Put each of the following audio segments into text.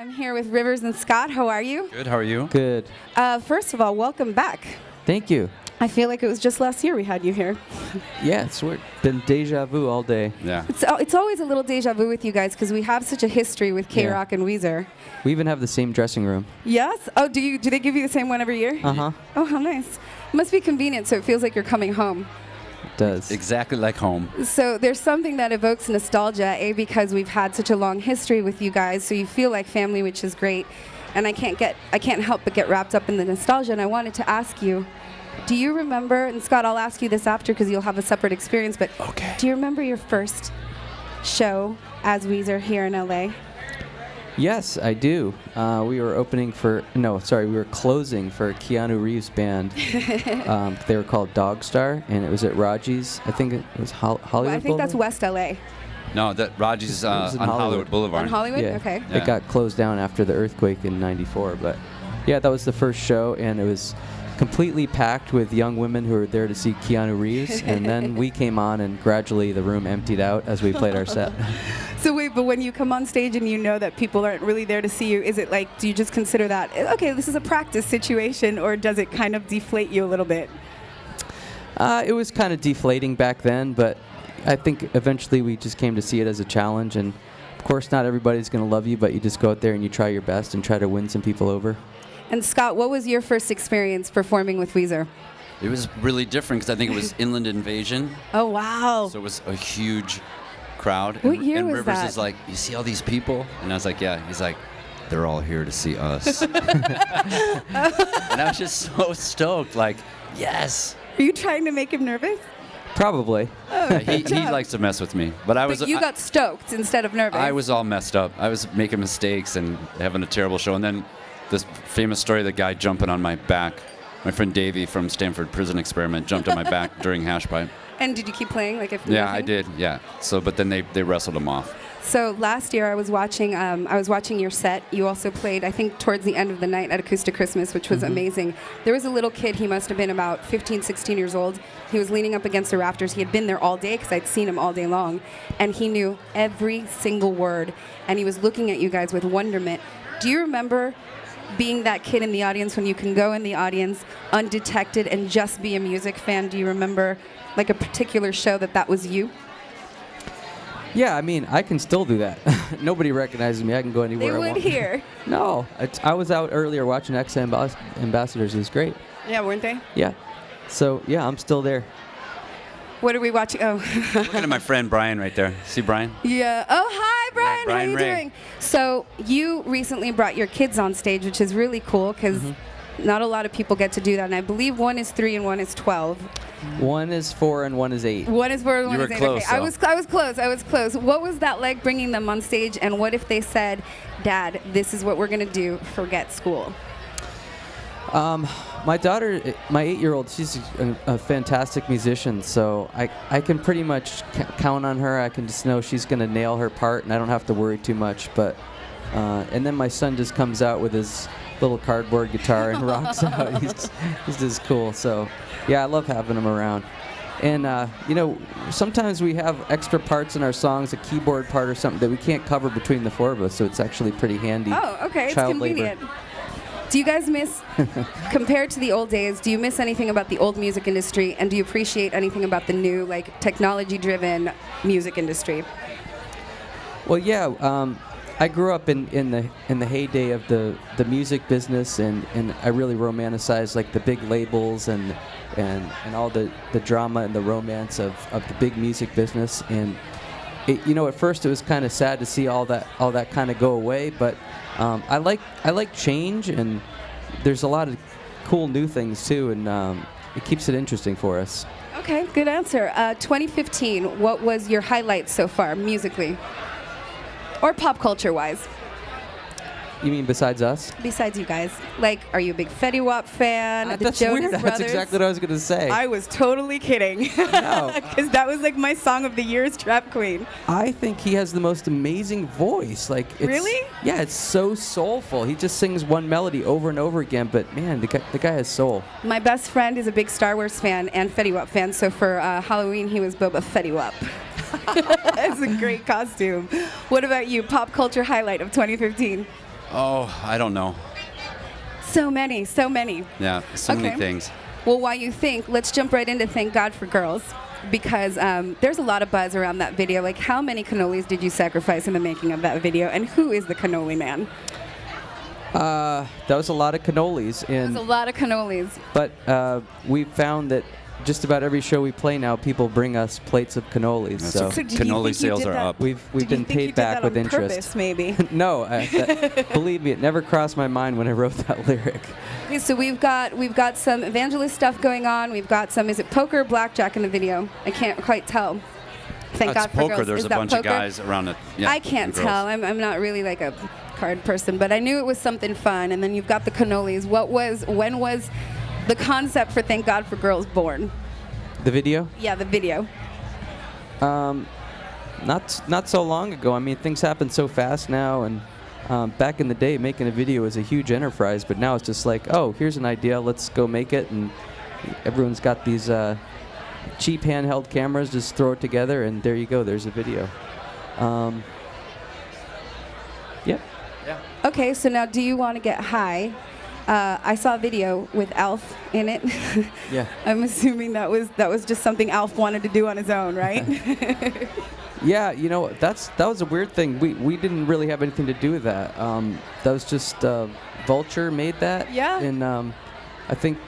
I'm here with Rivers and Scott. How are you? Good, how are you? Good. First of all, welcome back. Thank you. I feel like it was just last year we had you here. Yeah, it's been deja vu all day. Yeah. It's always a little deja vu with you guys because we have such a history with KROQ and Weezer. We even have the same dressing room. Yes? Oh, do they give you the same one every year? Uh-huh. Oh, how nice. It must be convenient so it feels like you're coming home. It does. Exactly like home. So there's something that evokes nostalgia, because we've had such a long history with you guys, so you feel like family, which is great. And I can't help but get wrapped up in the nostalgia, and I wanted to ask you, do you remember, and Scott, I'll ask you this after because you'll have a separate experience, but Okay. Do you remember your first show as Weezer here in LA? Yes, I do. We were closing for a Keanu Reeves band. They were called Dog Star, and it was at Raji's. I think it was Hollywood Well, I think that's Boulevard? West LA. No, that Raji's was in on Hollywood Hollywood. Boulevard. On Hollywood? Yeah. Okay. Yeah. It got closed down after the earthquake in '94, but yeah, that was the first show, and it was completely packed with young women who were there to see Keanu Reeves, and then we came on, and gradually the room emptied out as we played our set. So wait, but when you come on stage and you know that people aren't really there to see you, is it like, do you just consider that, okay, this is a practice situation, or does it kind of deflate you a little bit? It was kind of deflating back then, but I think eventually we just came to see it as a challenge, and of course not everybody's going to love you, but you just go out there and you try your best and try to win some people over. And Scott, what was your first experience performing with Weezer? It was really different because I think it was Inland Invasion, Oh, wow. so it was a huge crowd. What year and was Rivers that? is like, you see all these people? And I was like, yeah. He's like, they're all here to see us. And I was just so stoked, like, yes. Are you trying to make him nervous? Probably. Yeah, he likes to mess with me. But You got stoked instead of nervous. I was all messed up. I was making mistakes and having a terrible show. And then this famous story, the guy jumping on my back, my friend Davey from Stanford Prison Experiment jumped on my back during Hash Pipe. And did you keep playing? Yeah, I did. Yeah. So, but then they wrestled him off. So last year I was watching your set. You also played, I think, towards the end of the night at Acoustic Christmas, which was amazing. There was a little kid, he must have been about 15, 16 years old. He was leaning up against the rafters. He had been there all day because I'd seen him all day long. And he knew every single word. And he was looking at you guys with wonderment. Do you remember being that kid in the audience when you can go in the audience undetected and just be a music fan? Do you remember like a particular show that was you? Yeah, I mean, I can still do that. Nobody recognizes me. I can go anywhere I want. They would here. No, I was out earlier watching X Ambassadors. It was great. Yeah, weren't they? Yeah. So, yeah, I'm still there. What are we watching? Oh. Looking at my friend Brian right there. See Brian? Yeah. Oh, hi, Brian. Brian How are you Ray. doing? So you recently brought your kids on stage, which is really cool because not a lot of people get to do that. And I believe one is 3 and one is 12. One is 4 and one is 8. One is 4 and one You is were 8. close, Okay. I though. was close. What was that like bringing them on stage? And what if they said, Dad, this is what we're going to do, forget school? My daughter, my 8-year-old, she's a fantastic musician, so I can pretty much count on her. I can just know she's going to nail her part, and I don't have to worry too much. But and then my son just comes out with his little cardboard guitar and rocks out. He's just cool. So, yeah, I love having him around. And, sometimes we have extra parts in our songs, a keyboard part or something that we can't cover between the 4 of us, so it's actually pretty handy. Oh, okay. It's Child convenient. labor. Do you guys miss, compared to the old days, do you miss anything about the old music industry, and do you appreciate anything about the new, like, technology-driven music industry? Well, yeah, I grew up in the heyday of the music business, and I really romanticized like the big labels and all the drama and the romance of the big music business. And at first it was kind of sad to see all that kind of go away, but I like change, and there's a lot of cool new things too, and it keeps it interesting for us. Okay, good answer. 2015, what was your highlight so far, musically? Or pop culture-wise? You mean besides us? Besides you guys. Like, are you a big Fetty Wap fan? The That's Jonas weird. That's Brothers? exactly what I was going to say. I was totally kidding. No. Because that was like my song of the year is Trap Queen. I think he has the most amazing voice. It's, Really? Yeah, it's so soulful. He just sings one melody over and over again, but man, the guy has soul. My best friend is a big Star Wars fan and Fetty Wap fan, so for Halloween he was Boba Fetty Wap. It's a great costume. What about you? Pop culture highlight of 2015? Oh, I don't know. So many, so many. Yeah, so many Okay. things. Well, while you think, let's jump right into Thank God for Girls, because there's a lot of buzz around that video. Like, how many cannolis did you sacrifice in the making of that video, and who is the cannoli man? That was a lot of cannolis, There's a lot of cannolis. but we found that just about every show we play now, people bring us plates of cannolis. That's So okay. So did you Cannoli think you sales did are that- up. we've Did you been think you paid did back that with on interest. purpose, maybe? No, believe me, it never crossed my mind when I wrote that lyric. Okay, so we've got some evangelist stuff going on. We've got some, is it poker or blackjack in the video? I can't quite tell. Thank That's God for poker. Girls. There's Is a that bunch poker? of guys around it. Yeah, I can't and girls. tell. I'm not really like a card person, but I knew it was something fun. And then you've got the cannolis. When was the concept for Thank God for Girls born? The video? Yeah, the video. Not so long ago. I mean, things happen so fast now, and back in the day, making a video was a huge enterprise. But now it's just like, oh, here's an idea, let's go make it, and everyone's got these cheap handheld cameras. Just throw it together, and there you go. There's a video. Yep. Okay, so now do you want to get high? I saw a video with Alf in it. Yeah. I'm assuming that was just something Alf wanted to do on his own, right? Yeah, you know, that was a weird thing. We didn't really have anything to do with that. That was just Vulture made that. Yeah. And I think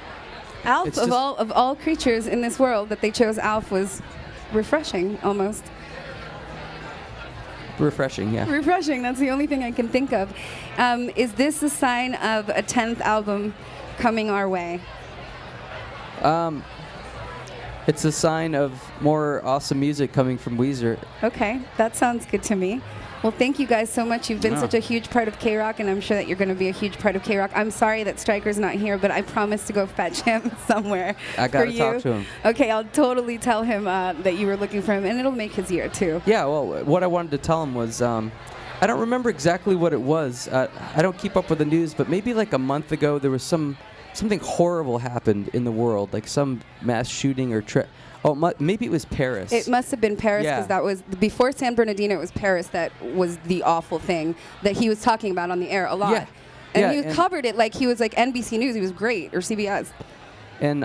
Alf It's of just- all creatures in this world that they chose Alf was refreshing almost. refreshing, yeah. Refreshing, that's the only thing I can think of. Is this a sign of a 10th album coming our way? It's a sign of more awesome music coming from Weezer. Okay, that sounds good to me. Well, thank you guys so much. You've been Yeah. such a huge part of KROQ, and I'm sure that you're going to be a huge part of KROQ. I'm sorry that Stryker's not here, but I promise to go fetch him somewhere I for gotta you. talk to him. Okay, I'll totally tell him that you were looking for him, and it'll make his year too. Yeah, well, what I wanted to tell him was, I don't remember exactly what it was. I don't keep up with the news, but maybe like a month ago there was something horrible happened in the world, like some mass shooting or maybe it was Paris. It must have been Paris Yeah. because that was before San Bernardino. It was Paris that was the awful thing that he was talking about on the air a lot. Yeah. And Yeah, he and- covered it like he was like NBC News. He was great, or CBS. And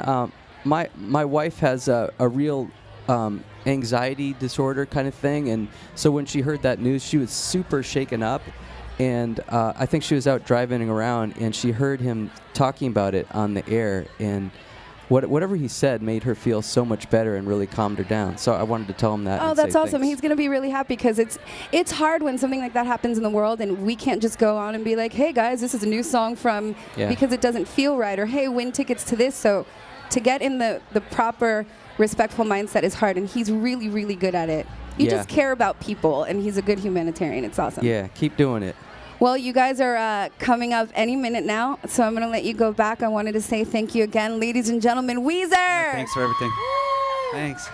my wife has a real anxiety disorder kind of thing, and so when she heard that news, she was super shaken up. And I think she was out driving around, and she heard him talking about it on the air, and whatever he said made her feel so much better and really calmed her down. So I wanted to tell him that. Oh, and that's say awesome. thanks. He's going to be really happy because it's hard when something like that happens in the world and we can't just go on and be like, hey, guys, this is a new song from, Yeah. because it doesn't feel right, or hey, win tickets to this. So to get in the proper respectful mindset is hard, and he's really, really good at it. You Yeah. just care about people, and he's a good humanitarian. It's awesome. Yeah, keep doing it. Well, you guys are coming up any minute now, so I'm going to let you go back. I wanted to say thank you again, ladies and gentlemen, Weezer! Thanks for everything. Thanks.